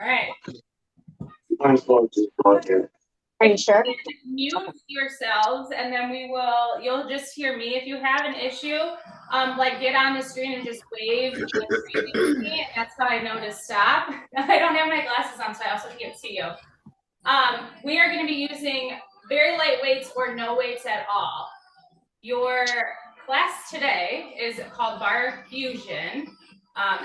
All right. Are you sure? Mute yourselves, and then you'll just hear me. If you have an issue, like get on the screen and just wave the screen to me, and that's how I know to stop. I don't have my glasses on, so I also can't see you. We are going to be using very light weights or no weights at all. Your class today is called Barre Fusion,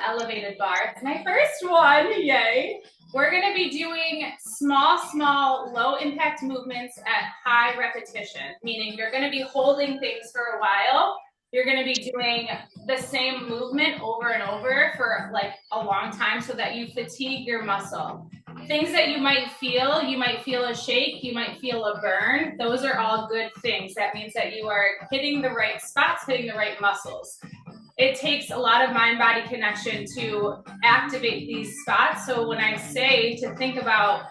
elevated bar. It's my first one, yay. We're gonna be doing small, low impact movements at high repetition, meaning you're gonna be holding things for a while. You're gonna be doing the same movement over and over for like a long time so that you fatigue your muscle. Things that you might feel a shake, you might feel a burn. Those are all good things. That means that you are hitting the right spots, hitting the right muscles. It takes a lot of mind-body connection to activate these spots. So when I say to think about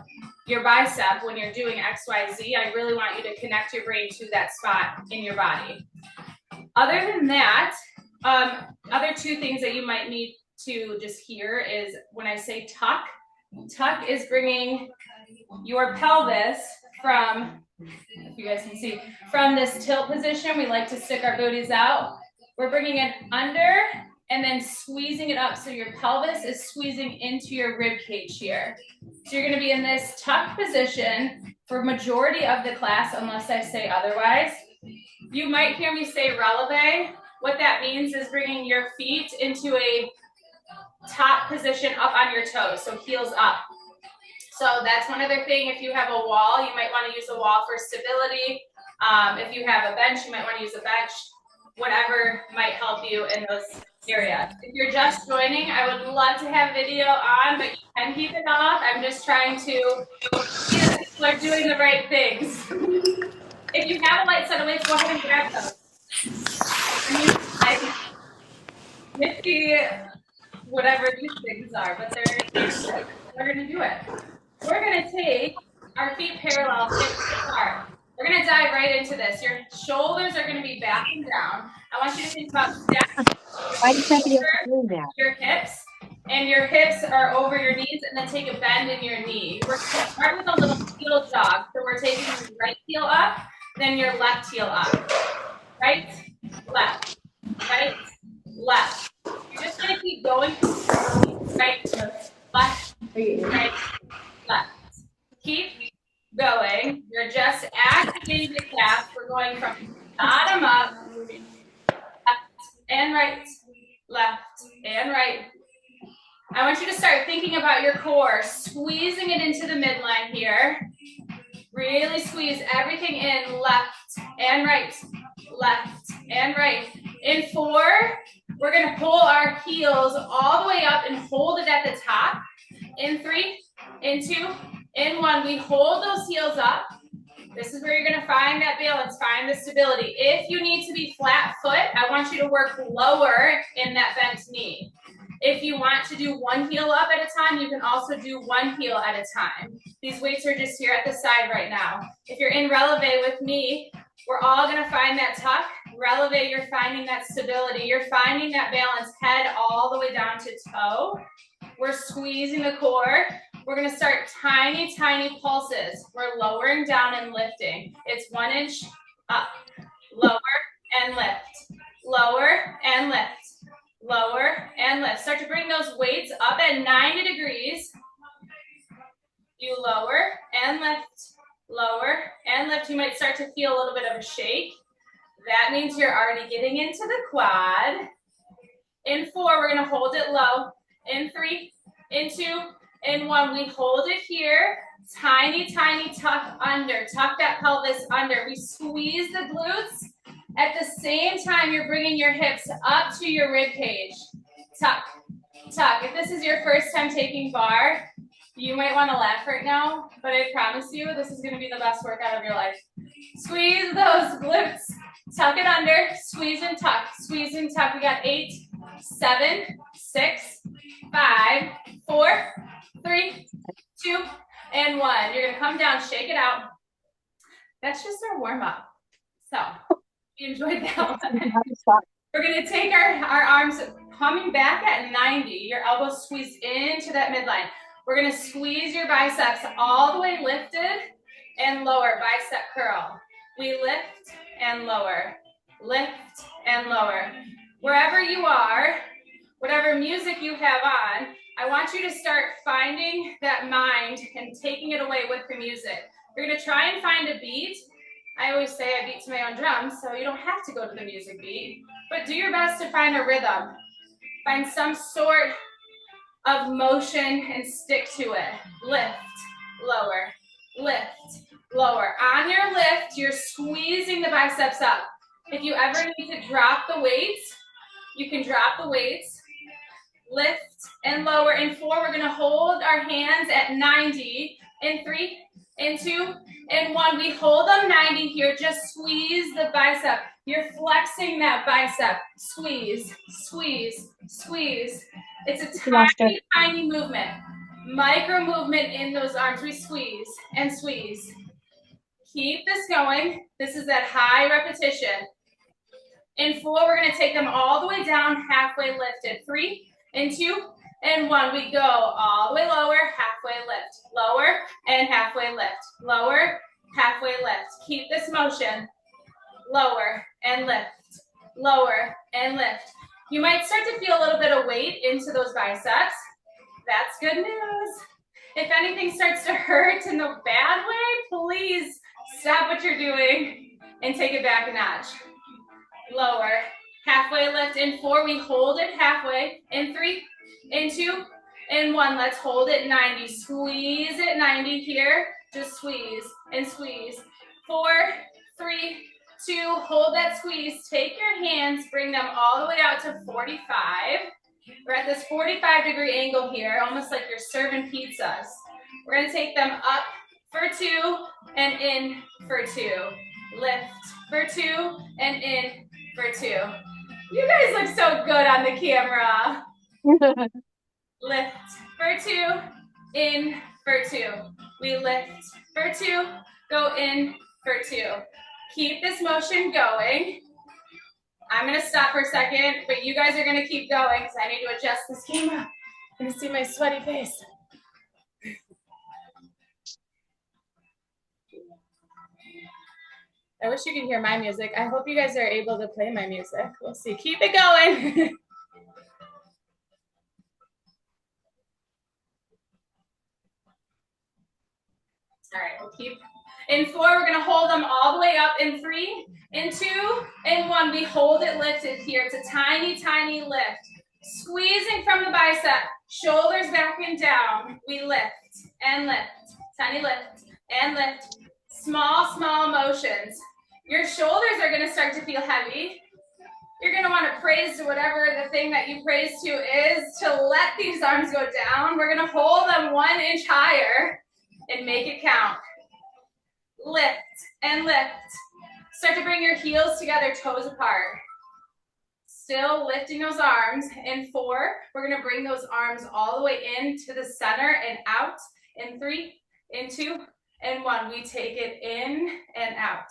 your bicep when you're doing XYZ, I really want you to connect your brain to that spot in your body. Other than that, other two things that you might need to just hear is when I say tuck, tuck is bringing your pelvis from, if you guys can see, from this tilt position. We like to stick our booties out. We're bringing it under and then squeezing it up so your pelvis is squeezing into your rib cage here. So you're going to be in this tuck position for majority of the class unless I say otherwise. You might hear me say releve. What that means is bringing your feet into a top position up on your toes, so heels up. So that's one other thing. If you have a wall, you might want to use a wall for stability. If you have a bench, you might want to use a bench. Whatever might help you in those areas. If you're just joining, I would love to have video on, but you can keep it off. I'm just trying to see that people are doing the right things. If you have a light set of weights, go ahead and grab those. Nifty, whatever these things are, but we're going to do it. We're going to take our feet parallel, hips apart. We're going to dive right into this. Your shoulders are going to be back and down. I want you to think about your hips, and your hips are over your knees, and then take a bend in your knee. We're going to start with a little heel jog. So we're taking your right heel up, then your left heel up. Right, left, right, left. You're just going to keep going. Right, left, right, left. Keep going. You're just activating the calf. We're going from bottom up, left and right, left and right. I want you to start thinking about your core, squeezing it into the midline here. Really squeeze everything in, left and right, left and right. In 4, we're going to pull our heels all the way up and hold it at the top. In 3, in 2, in 1, we hold those heels up. This is where you're going to find that balance, find the stability. If you need to be flat foot, I want you to work lower in that bent knee. If you want to do one heel up at a time, you can also do one heel at a time. These weights are just here at the side right now. If you're in releve with me, we're all going to find that tuck. Releve, you're finding that stability. You're finding that balance, head all the way down to toe. We're squeezing the core. We're going to start tiny, tiny pulses. We're lowering down and lifting. It's 1 inch up, lower and lift, lower and lift. Lower and lift. Start to bring those weights up at 90 degrees. You lower and lift, lower and lift. You might start to feel a little bit of a shake. That means you're already getting into the quad. In 4, we're going to hold it low. In 3, in 2, in 1, we hold it here. Tiny, tiny tuck under. Tuck that pelvis under. We squeeze the glutes. At the same time, you're bringing your hips up to your rib cage. Tuck, tuck. If this is your first time taking bar, you might want to laugh right now, but I promise you, this is going to be the best workout of your life. Squeeze those glutes. Tuck it under. Squeeze and tuck. Squeeze and tuck. We got 8, 7, 6, 5, 4, 3, 2, and 1. You're going to come down, shake it out. That's just our warm-up. So you enjoyed that one. We're going to take our arms coming back at 90. Your elbows squeezed into that midline. We're gonna squeeze your biceps all the way lifted and lower, bicep curl. We lift and lower, lift and lower. Wherever you are, whatever music you have on, I want you to start finding that mind and taking it away with the music. You're gonna try and find a beat. I always say I beat to my own drums, so you don't have to go to the music beat, but do your best to find a rhythm. Find some sort of motion and stick to it. Lift, lower, lift, lower. On your lift, you're squeezing the biceps up. If you ever need to drop the weights, you can drop the weights. Lift and lower. In 4, we're gonna hold our hands at 90. In 3, in 2, in 1. We hold them 90 here. Just squeeze the bicep. You're flexing that bicep. Squeeze, squeeze, squeeze. It's a tiny, tiny movement. Micro movement in those arms. We squeeze and squeeze. Keep this going. This is that high repetition. In 4, we're gonna take them all the way down, halfway lifted. 3, in 2, and 1. We go all the way lower, halfway lift. Lower and halfway lift. Lower, halfway lift. Keep this motion. Lower and lift. Lower and lift. You might start to feel a little bit of weight into those biceps. That's good news. If anything starts to hurt in the bad way, please stop what you're doing and take it back a notch. Lower, halfway lift. In 4, we hold it halfway. In 3, in 2, in 1. Let's hold it 90. Squeeze it 90 here. Just squeeze and squeeze. 4, 3, 2. Hold that squeeze. Take your hands, bring them all the way out to 45. We're at this 45-degree angle here, almost like you're serving pizzas. We're gonna take them up for 2 and in for 2. Lift for 2 and in for 2. You guys look so good on the camera. Lift for 2, in for 2. We lift for 2, go in for 2. Keep this motion going. I'm gonna stop for a second, but you guys are gonna keep going because I need to adjust this camera. I'm gonna see my sweaty face. I wish you could hear my music. I hope you guys are able to play my music. We'll see. Keep it going. All right, we'll keep. In 4, we're gonna hold them all the way up. In 3, in 2, in 1. We hold it lifted here. It's a tiny, tiny lift. Squeezing from the bicep, shoulders back and down. We lift and lift, tiny lift and lift. Small, small motions. Your shoulders are gonna start to feel heavy. You're gonna wanna praise to whatever the thing that you praise to is to let these arms go down. We're gonna hold them 1 inch higher and make it count. Lift and lift. Start to bring your heels together, toes apart. Still lifting those arms. In 4, we're gonna bring those arms all the way into the center and out. In 3, in 2, and 1. We take it in and out.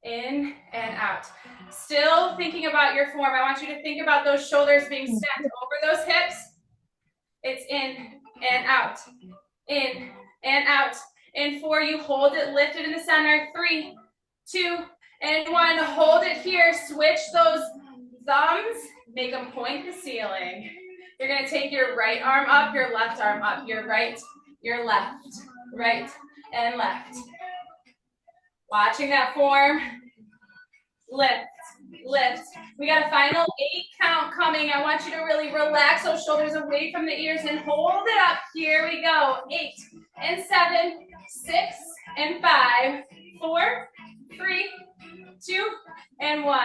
In and out. Still thinking about your form. I want you to think about those shoulders being stacked over those hips. It's in and out. In and out. In 4, you hold it lifted in the center. 3, 2, and 1. Hold it here. Switch those thumbs. Make them point the ceiling. You're going to take your right arm up, your left arm up, your right, your left, right, and left. Watching that form. Lift, lift. We got a final 8 count coming. I want you to really relax those shoulders away from the ears and hold it up. Here we go. 8 and 7, 6 and 5, 4, 3, 2, and 1.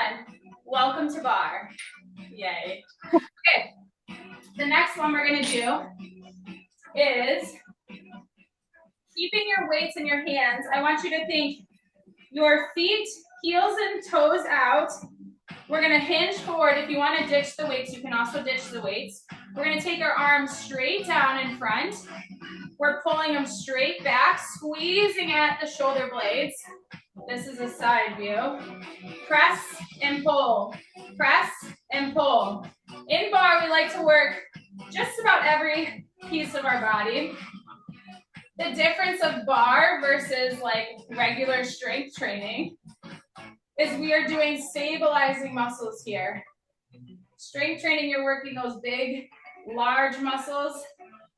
Welcome to Barre. Yay. Okay. The next one we're going to do is keeping your weights in your hands. I want you to think your feet, heels and toes out. We're gonna hinge forward. If you wanna ditch the weights, you can also ditch the weights. We're gonna take our arms straight down in front. We're pulling them straight back, squeezing at the shoulder blades. This is a side view. Press and pull, press and pull. In Barre, we like to work just about every piece of our body. The difference of bar versus like regular strength training is we are doing stabilizing muscles here. Strength training, you're working those big, large muscles.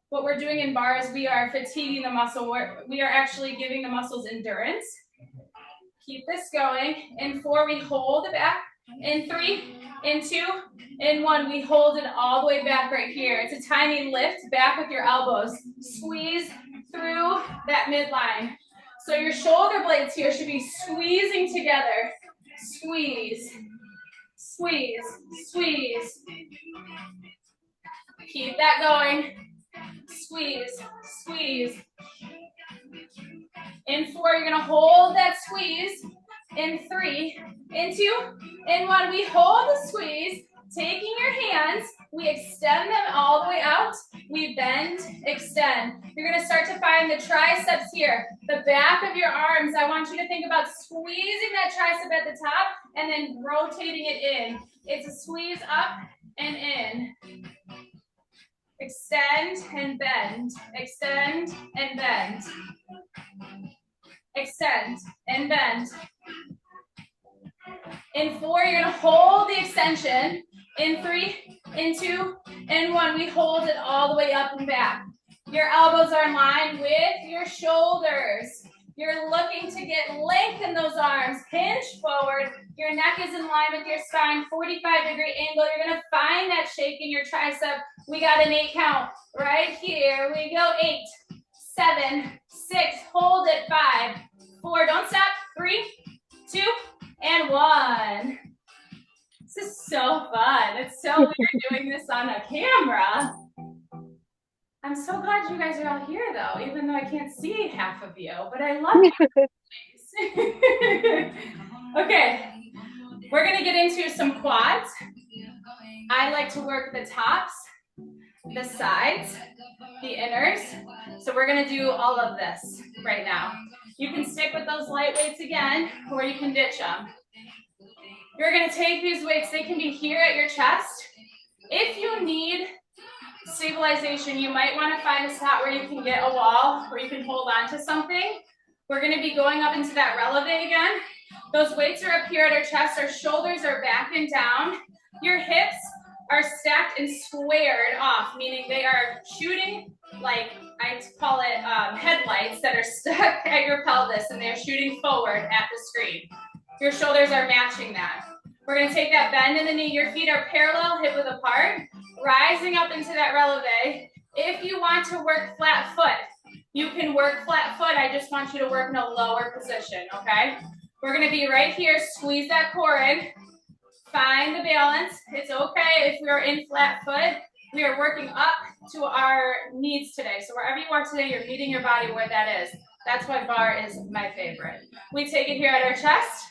What we're doing in bar is we are fatiguing the muscle. We are actually giving the muscles endurance. Keep this going. In 4, we hold it back. In 3, in 2, in 1, we hold it all the way back right here. It's a tiny lift back with your elbows. Squeeze through that midline. So your shoulder blades here should be squeezing together. Squeeze, squeeze, squeeze. Keep that going. Squeeze, squeeze. In 4, you're gonna hold that squeeze. In 3, in 2, in 1, we hold the squeeze, taking your hands, we extend them all the way out, we bend, extend. You're gonna start to find the triceps here, the back of your arms. I want you to think about squeezing that tricep at the top and then rotating it in. It's a squeeze up and in. Extend and bend, extend and bend. Extend and bend. In 4, you're gonna hold the extension. In 3, in 2, in 1, we hold it all the way up and back. Your elbows are in line with your shoulders. You're looking to get length in those arms. Hinge forward. Your neck is in line with your spine, 45-degree angle. You're gonna find that shake in your tricep. We got an 8 count. Right here we go. 8, 7, 6, hold it. 5, 4, don't stop. 3, 2, and 1. This is so fun. It's so weird doing this on a camera. I'm so glad you guys are all here though, even though I can't see half of you, but I love you. Okay, we're gonna get into some quads. I like to work the tops, the sides, the inners. So we're gonna do all of this right now. You can stick with those light weights again, or you can ditch them. You're gonna take these weights, they can be here at your chest. If you need stabilization, you might wanna find a spot where you can get a wall, where you can hold on to something. We're gonna be going up into that releve again. Those weights are up here at our chest, our shoulders are back and down. Your hips are stacked and squared off, meaning they are shooting like, I call it headlights that are stuck at your pelvis and they're shooting forward at the screen. Your shoulders are matching that. We're gonna take that bend in the knee. Your feet are parallel, hip width apart, rising up into that releve. If you want to work flat foot, you can work flat foot. I just want you to work in a lower position, okay? We're gonna be right here, squeeze that core in, find the balance. It's okay if we're in flat foot. We are working up to our knees today. So wherever you are today, you're meeting your body where that is. That's why bar is my favorite. We take it here at our chest.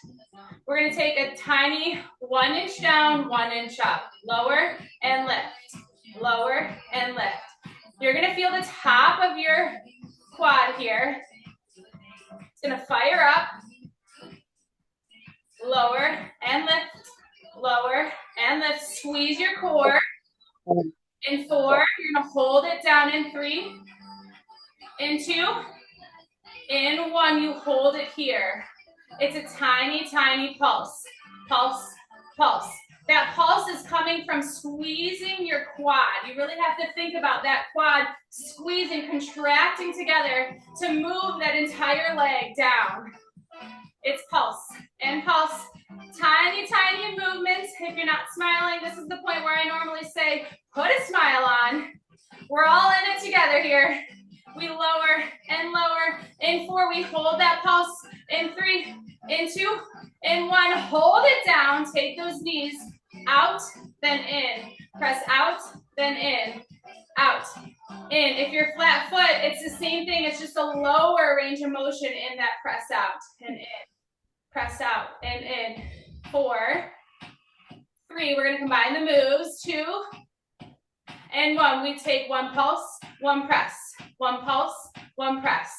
We're gonna take a tiny 1 inch down, 1 inch up. Lower and lift, lower and lift. You're gonna feel the top of your quad here. It's gonna fire up, lower and lift, lower and lift. Squeeze your core. In 4, you're gonna hold it down. In 3, in 2, in 1, you hold it here. It's a tiny, tiny pulse. Pulse, pulse. That pulse is coming from squeezing your quad. You really have to think about that quad squeezing, contracting together to move that entire leg down. It's pulse and pulse. Tiny, tiny movements. If you're not smiling, this is the point where I normally say, put a smile on. We're all in it together here. We lower and lower. In 4, we hold that pulse. In 3, in 2, in 1, hold it down. Take those knees out, then in. Press out, then in. Out, in. If you're flat foot, it's the same thing. It's just a lower range of motion in that press out and in. Press out and in. 4, 3, we're gonna combine the moves. 2, and 1. We take 1 pulse, 1 press. 1 pulse, 1 press.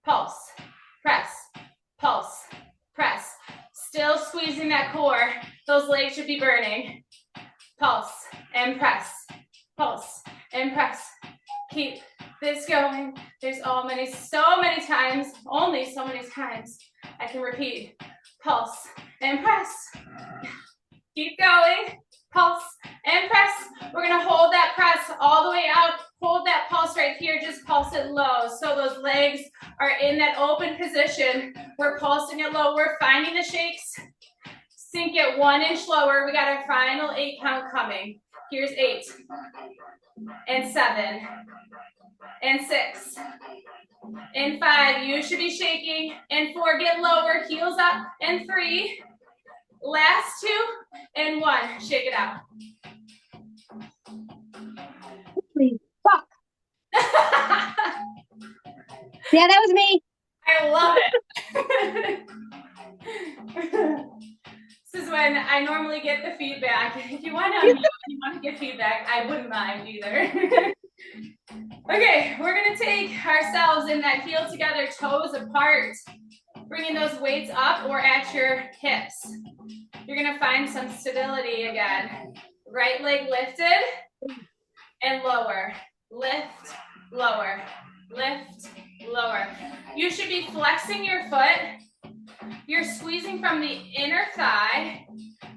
Pulse, press, pulse, press. Still squeezing that core. Those legs should be burning. Pulse and press. Pulse and press. Keep this going. There's so many times, only so many times I can repeat. Pulse and press. Keep going. Pulse and press. We're gonna hold that press all the way out. Hold that pulse right here. Just pulse it low. So those legs are in that open position. We're pulsing it low. We're finding the shakes. Sink it 1 inch lower. We got our final 8 count coming. Here's 8 and 7 and 6 and 5. You should be shaking. And 4, get lower, heels up. And 3, last 2 and 1. Shake it out. Holy fuck. Yeah, that was me. I love it. This is when I normally get the feedback. If you want to get feedback, I wouldn't mind either. Okay, we're gonna take ourselves in that heel together, toes apart, bringing those weights up or at your hips. You're gonna find some stability again. Right leg lifted and lower. Lift, lower, lift, lower. You should be flexing your foot. You're squeezing from the inner thigh.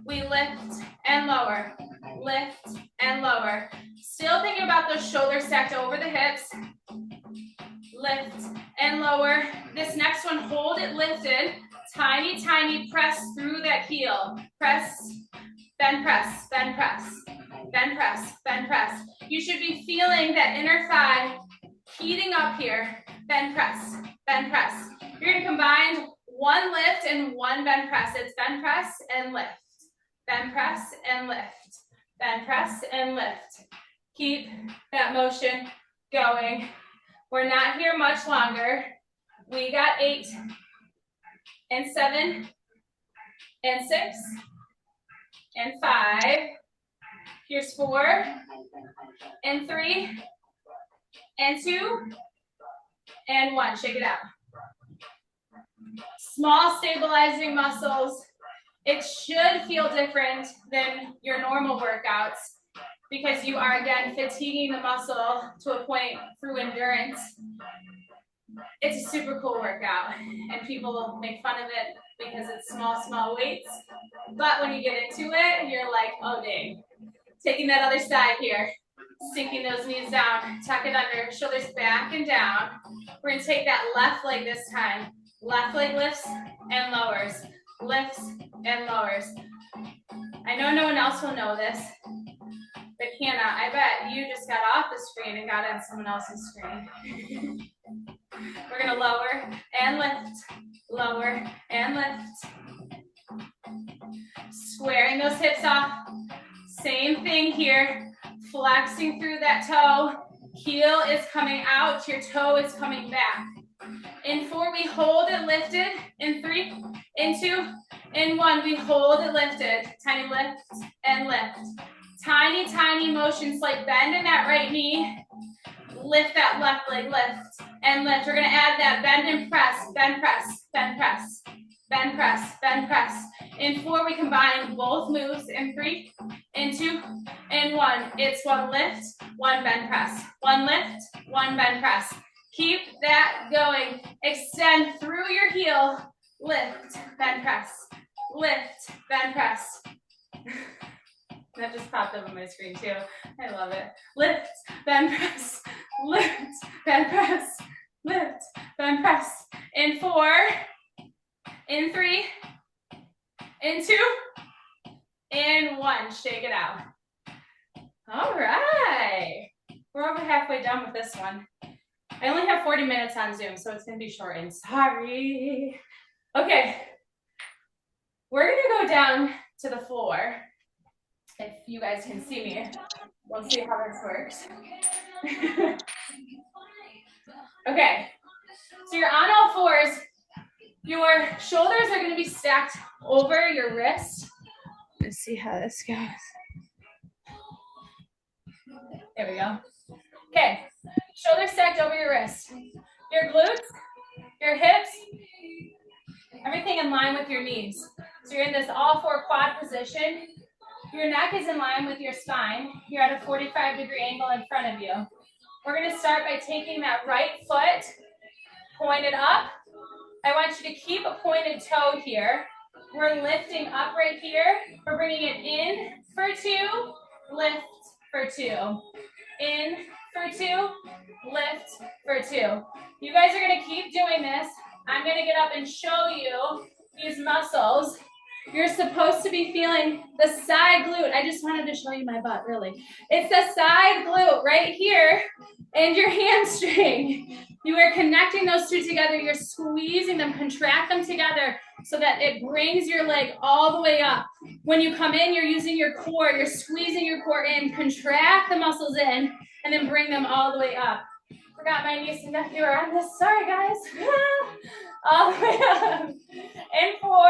We lift and lower, lift and lower. Still thinking about those shoulders stacked over the hips. Lift and lower. This next one, hold it lifted. Tiny, tiny press through that heel. Press, bend, press, bend, press, bend, press, bend, press. You should be feeling that inner thigh heating up here. Bend, press, bend, press. You're gonna combine 1 lift and 1 bend press. It's bend, press, and lift. Bend, press, and lift. Bend, press, and lift. Keep that motion going. We're not here much longer. We got 8 and 7 and 6 and 5. Here's 4 and 3 and 2 and 1. Shake it out. Small stabilizing muscles. It should feel different than your normal workouts because you are, again, fatiguing the muscle to a point through endurance. It's a super cool workout, and people make fun of it because it's small weights. But when you get into it, you're like, oh, dang. Taking that other side here, sinking those knees down, tuck it under, shoulders back and down. We're going to take that left leg this time. Left leg lifts and lowers, lifts and lowers. I know no one else will know this, but Hannah, I bet you just got off the screen and got on someone else's screen. We're gonna lower and lift, squaring those hips off. Same thing here, flexing through that toe. Heel is coming out, your toe is coming back. In 4, we hold it lifted. In 3, in 2, in 1, we hold it lifted. Tiny lift and lift. Tiny, tiny motions like bend in that right knee. Lift that left leg, lift and lift. We're gonna add that bend and press, bend, press, bend, press, bend, press, bend, press. In 4, we combine both moves. In 3, in 2, in 1. It's 1 lift, 1 bend press. 1 lift, 1 bend press. Keep that going. Extend through your heel. Lift, bend, press. Lift, bend, press. That just popped up on my screen too. I love it. Lift, bend, press. Lift, bend, press. Lift, bend, press. In 4, in 3, in 2, in 1. Shake it out. All right. We're over halfway done with this one. I only have 40 minutes on Zoom, so it's going to be shortened. Sorry. Okay. We're going to go down to the floor. If you guys can see me, we'll see how this works. Okay. So you're on all fours. Your shoulders are going to be stacked over your wrist. Let's see how this goes. There we go. Okay. Shoulders stacked over your wrist. Your glutes, your hips, everything in line with your knees. So you're in this all 4 quad position. Your neck is in line with your spine. You're at a 45-degree angle in front of you. We're gonna start by taking that right foot, pointed up. I want you to keep a pointed toe here. We're lifting up right here. We're bringing it in for 2, lift for 2. In for 2, lift for 2. You guys are gonna keep doing this. I'm gonna get up and show you these muscles. You're supposed to be feeling the side glute. I just wanted to show you my butt, really. It's the side glute right here and your hamstring. You are connecting those two together. You're squeezing them, contract them together so that it brings your leg all the way up. When you come in, you're using your core. You're squeezing your core in, contract the muscles in, and then bring them all the way up. Forgot my niece and nephew are on this. Sorry, guys. All the way up. And 4.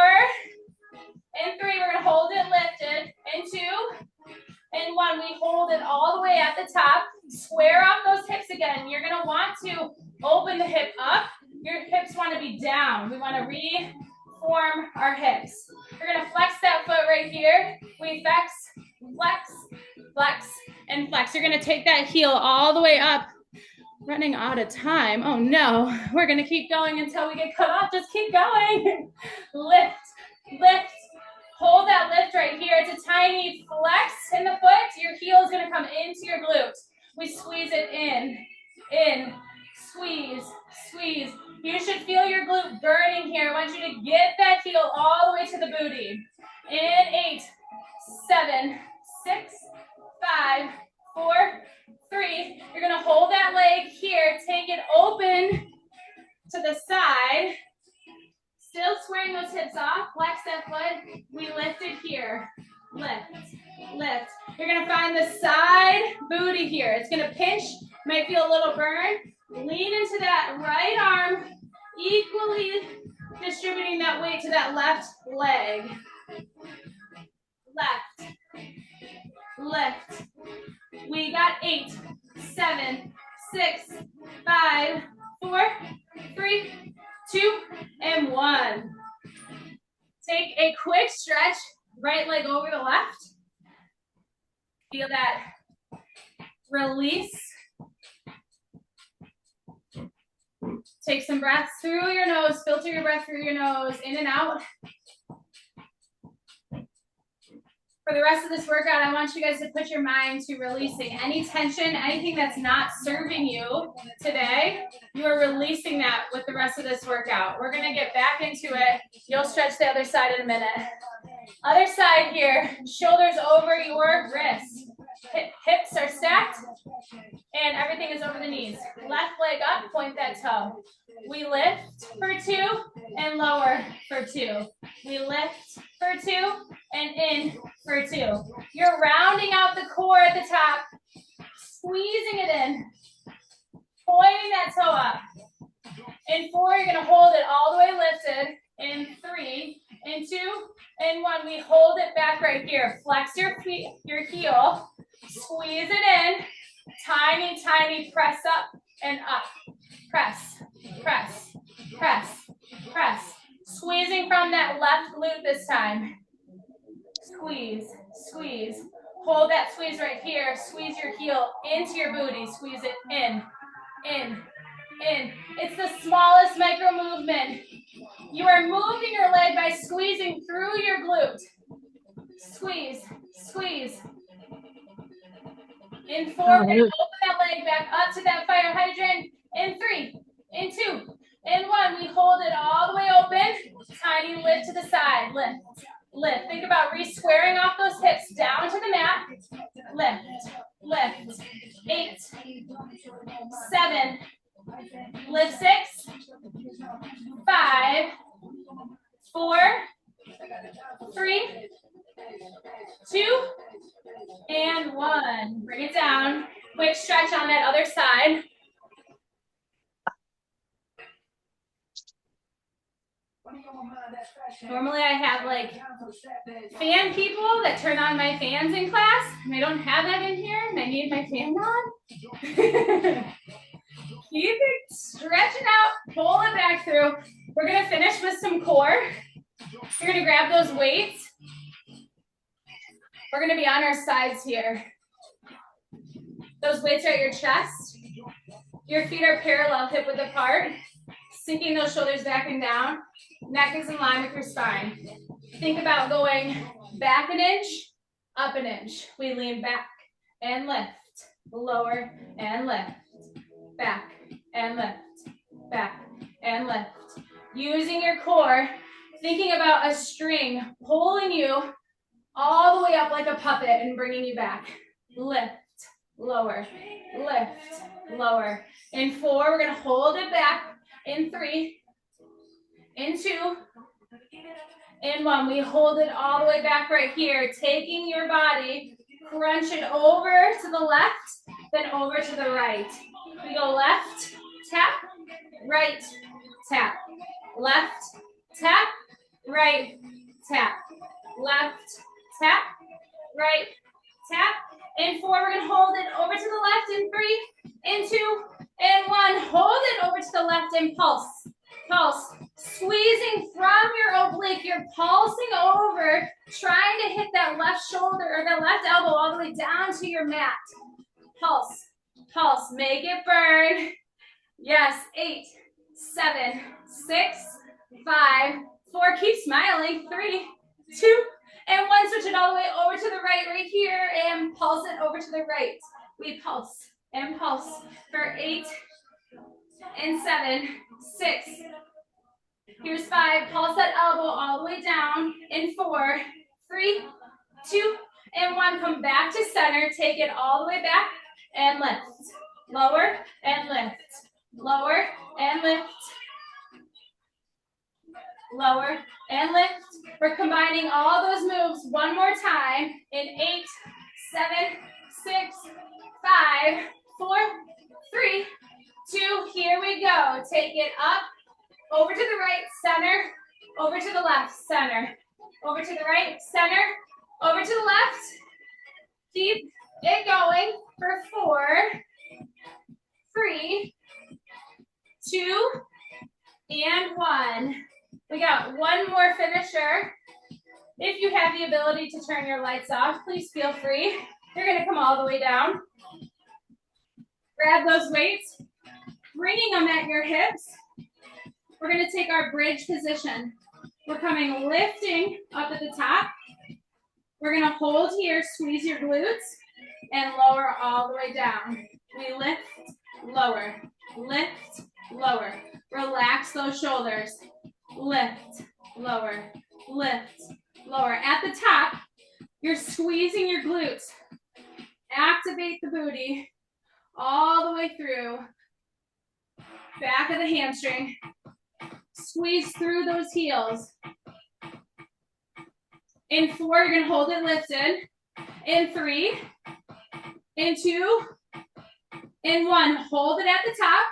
And 3, we're gonna hold it lifted. And 2, and 1, we hold it all the way at the top. Square off those hips again. You're gonna want to open the hip up. Your hips wanna be down. We wanna reform our hips. We're gonna flex that foot right here. We flex, flex, flex, and flex. You're gonna take that heel all the way up. Running out of time. Oh no, we're gonna keep going until we get cut off. Just keep going. Lift, lift. Hold that lift right here. It's a tiny flex in the foot. Your heel is gonna come into your glute. We squeeze it in, squeeze, squeeze. You should feel your glute burning here. I want you to get that heel all the way to the booty. In 8, 7, 6, 5, 4, 3. You're gonna hold that leg here. Take it open to the side. Still squaring those hips off, flex that foot. We lift it here. Lift, lift. You're gonna find the side booty here. It's gonna pinch, might feel a little burn. Lean into that right arm, equally distributing that weight to that left leg. Left, lift. We got 8, 7, 6, 5, 4, 3, 2, and 1. Take a quick stretch, right leg over the left. Feel that release. Take some breaths through your nose, filter your breath through your nose, in and out. For the rest of this workout, I want you guys to put your mind to releasing any tension, anything that's not serving you today. You are releasing that with the rest of this workout. We're gonna get back into it. You'll stretch the other side in a minute. Other side here, shoulders over your wrists. Hips are stacked and everything is over the knees. Left leg up, point that toe. We lift for 2 and lower for 2. We lift for 2 and in for 2. You're rounding out the core at the top, squeezing it in, pointing that toe up. In 4, you're gonna hold it all the way lifted. In 3, in 2, in 1, we hold it back right here. Flex your feet, your heel, squeeze it in, tiny, tiny press up and up. Press, press, press, press. Squeezing from that left glute this time. Squeeze, squeeze. Hold that squeeze right here. Squeeze your heel into your booty. Squeeze it in, in, in. It's the smallest micro movement. You are moving your leg by squeezing through your glute. Squeeze, squeeze. In 4, open that leg back up to that fire hydrant. In 3, in 2, in 1, we hold it all the way open. Tiny lift to the side. Lift, lift. Think about re-squaring off those hips down to the mat. Lift, lift. 8, 7, lift 6, 5, 4, 3, 2, and 1. Bring it down. Quick stretch on that other side. Normally I have like fan people that turn on my fans in class, and I don't have that in here, and I need my fan on. Keep it stretching out, pull it back through. We're gonna finish with some core. You're gonna grab those weights. We're gonna be on our sides here. Those weights are at your chest. Your feet are parallel, hip width apart. Sinking those shoulders back and down. Neck is in line with your spine. Think about going back an inch, up an inch. We lean back and lift, lower and lift, back and lift, back and lift. Using your core, thinking about a string pulling you all the way up like a puppet and bringing you back. Lift, lower, lift, lower. In 4, we're gonna hold it back. In 3, in 2, in 1. We hold it all the way back right here, taking your body, crunch it over to the left, then over to the right. We go left, tap, right, tap, left, tap, right, tap, left, tap, right, tap. In 4, we're gonna hold it over to the left. In 3, in 2, in 1. Hold it over to the left and pulse. Pulse. Squeezing from your oblique. You're pulsing over, trying to hit that left shoulder or that left elbow all the way down to your mat. Pulse. Pulse. Make it burn. Yes. 8, 7, 6, 5, 4. Keep smiling. 3, 2, and 1. Switch it all the way over to the right here and pulse it over to the right. We pulse and pulse for 8 and 7, 6. Here's 5. Pulse that elbow all the way down. In 4, 3, 2, and 1. Come back to center. Take it all the way back and lift. Lower and lift. Lower and lift. Lower and lift. We're combining all those moves one more time in 8, 7, 6, 5, 4, 3, 2. Here we go. Take it up, over to the right, center, over to the left, center, over to the right, center, over to the left. Keep it going for 4, 3, 2, and 1. We got one more finisher. If you have the ability to turn your lights off, please feel free. You're gonna come all the way down. Grab those weights, bringing them at your hips. We're gonna take our bridge position. We're coming lifting up at the top. We're gonna hold here, squeeze your glutes, and lower all the way down. We lift, lower, lift, lower. Relax those shoulders. Lift, lower, lift, lower. At the top, you're squeezing your glutes. Activate the booty all the way through. Back of the hamstring. Squeeze through those heels. In 4, you're gonna hold it lifted. In 3, in 2, in 1. Hold it at the top.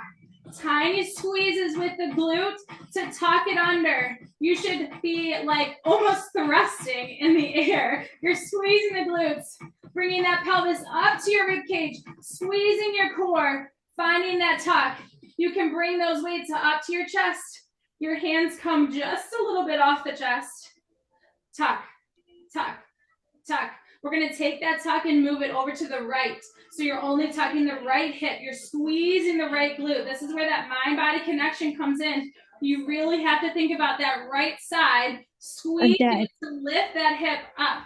Tiny squeezes with the glute to tuck it under. You should be like almost thrusting in the air. You're squeezing the glutes, bringing that pelvis up to your rib cage, squeezing your core, finding that tuck. You can bring those weights up to your chest. Your hands come just a little bit off the chest. Tuck, tuck, tuck. We're gonna take that tuck and move it over to the right. So you're only tucking the right hip. You're squeezing the right glute. This is where that mind-body connection comes in. You really have to think about that right side. Squeeze to lift that hip up.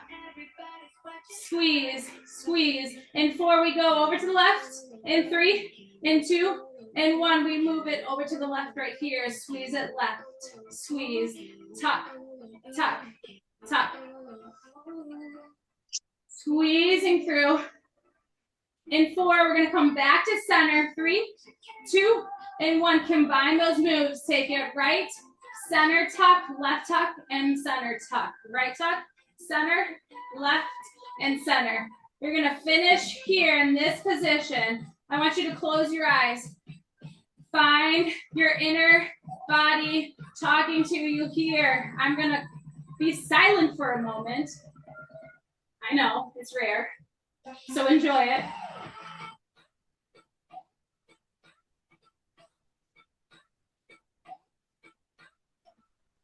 Squeeze, squeeze. In 4, we go over to the left. In 3, in 2, in 1, we move it over to the left right here. Squeeze it left. Squeeze. Tuck, tuck, tuck. Squeezing through. In 4, we're going to come back to center. 3, 2, and 1. Combine those moves. Take it right, center tuck, and center tuck. Right tuck, center, left, and center. You're going to finish here in this position. I want you to close your eyes. Find your inner body talking to you here. I'm going to be silent for a moment. I know, it's rare. So enjoy it.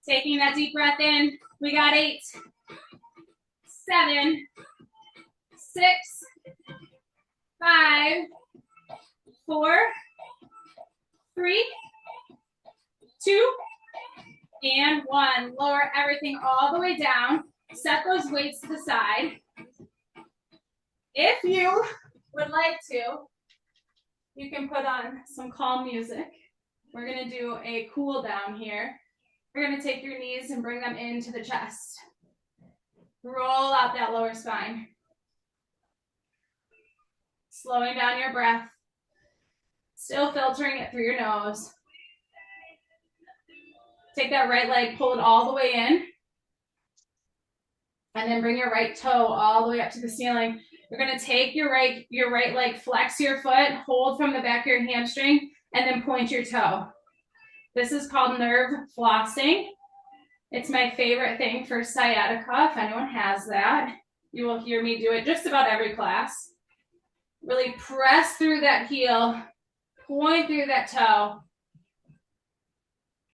Taking that deep breath in. We got 8, 7, 6, 5, 4, 3, 2, and 1. Lower everything all the way down. Set those weights to the side. If you would like to, you can put on some calm music. We're gonna do a cool down here. We're gonna take your knees and bring them into the chest. Roll out that lower spine. Slowing down your breath. Still filtering it through your nose. Take that right leg, pull it all the way in. And then bring your right toe all the way up to the ceiling. You're gonna take your right leg, flex your foot, hold from the back of your hamstring, and then point your toe. This is called nerve flossing. It's my favorite thing for sciatica. If anyone has that, you will hear me do it just about every class. Really press through that heel, point through that toe,